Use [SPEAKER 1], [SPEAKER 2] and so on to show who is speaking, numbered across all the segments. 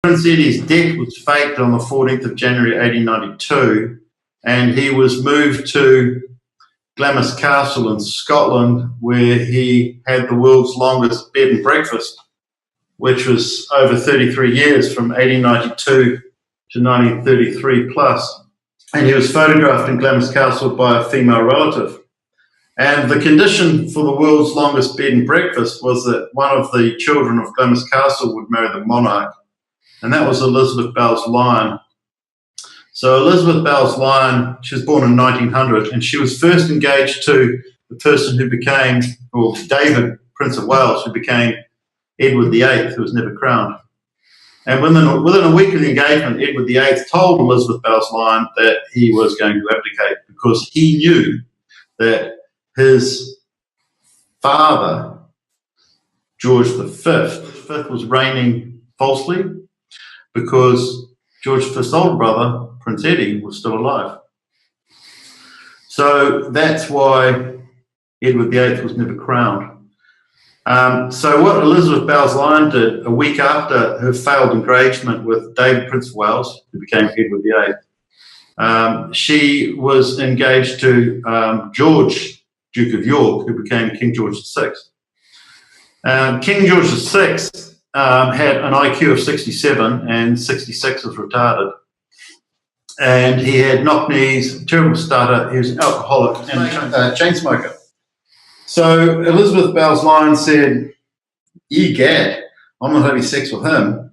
[SPEAKER 1] Prince Eddie's death was faked on the 14th of January 1892, and he was moved to Glamis Castle in Scotland, where he had the world's longest bed and breakfast, which was over 33 years, from 1892 to 1933 plus. And he was photographed in Glamis Castle by a female relative. And the condition for the world's longest bed and breakfast was that one of the children of Glamis Castle would marry the monarch, and that was Elizabeth Bowes-Lyon. So Elizabeth Bowes-Lyon, she was born in 1900, and she was first engaged to the person who became, or David, Prince of Wales, who became Edward VIII, who was never crowned. And within a week of the engagement, Edward VIII told Elizabeth Bowes-Lyon that he was going to abdicate, because he knew that his father, George V, was reigning falsely, because George V's older brother, Prince Eddie, was still alive. So that's why Edward VIII was never crowned. So what Elizabeth Bowes-Lyon did a week after her failed engagement with David, Prince of Wales, who became Edward VIII, she was engaged to George, Duke of York, who became King George VI. King George VI had an IQ of 67, and 66 was retarded. And he had knock knees, terrible stutter, he was an alcoholic and a chain smoker. So Elizabeth Bowes-Lyon said, "Egad, I'm not having sex with him.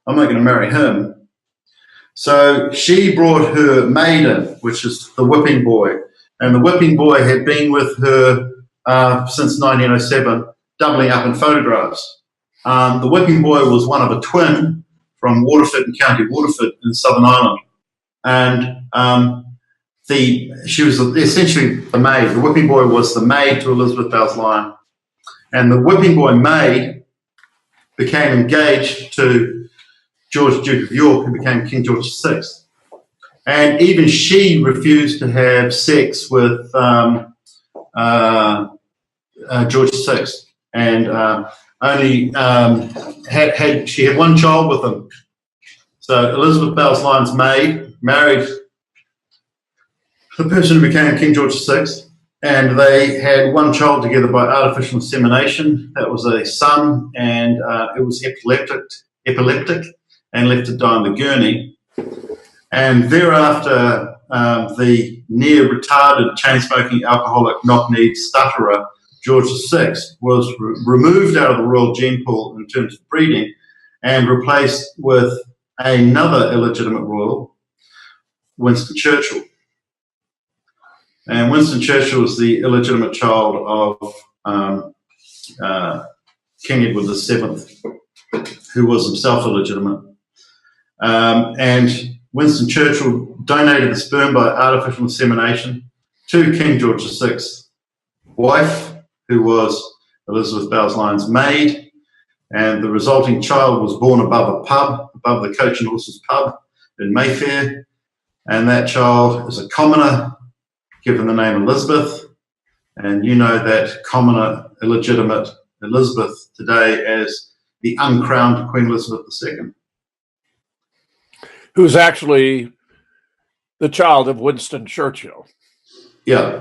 [SPEAKER 1] I'm not going to marry him." So she brought her maid in, which is the whipping boy. And the whipping boy had been with her since 1907, doubling up in photographs. The whipping boy was one of a twin from Waterford in County Waterford in Southern Ireland. And she was essentially the maid. The whipping boy was the maid to Elizabeth Bowes-Lyon. And the whipping boy maid became engaged to George, Duke of York, who became King George VI. And even she refused to have sex with George VI, and only she had one child with him. So Elizabeth Bowes-Lyon's maid married the person who became King George VI, and they had one child together by artificial insemination. That was a son, and it was epileptic, and left to die on the gurney. And thereafter, the near-retarded, chain-smoking, alcoholic, knock-kneed stutterer, George VI, was removed out of the royal gene pool in terms of breeding and replaced with another illegitimate royal, Winston Churchill. And Winston Churchill was the illegitimate child of King Edward VII, who was himself illegitimate. And Winston Churchill donated the sperm by artificial insemination to King George VI's wife, who was Elizabeth Bowes-Lyon's maid, and the resulting child was born above a pub, above the Coach and Horses pub in Mayfair, and that child is a commoner, given the name Elizabeth, and you know that commoner, illegitimate Elizabeth today as the uncrowned Queen Elizabeth II.
[SPEAKER 2] Who's actually the child of Winston Churchill.
[SPEAKER 1] Yeah.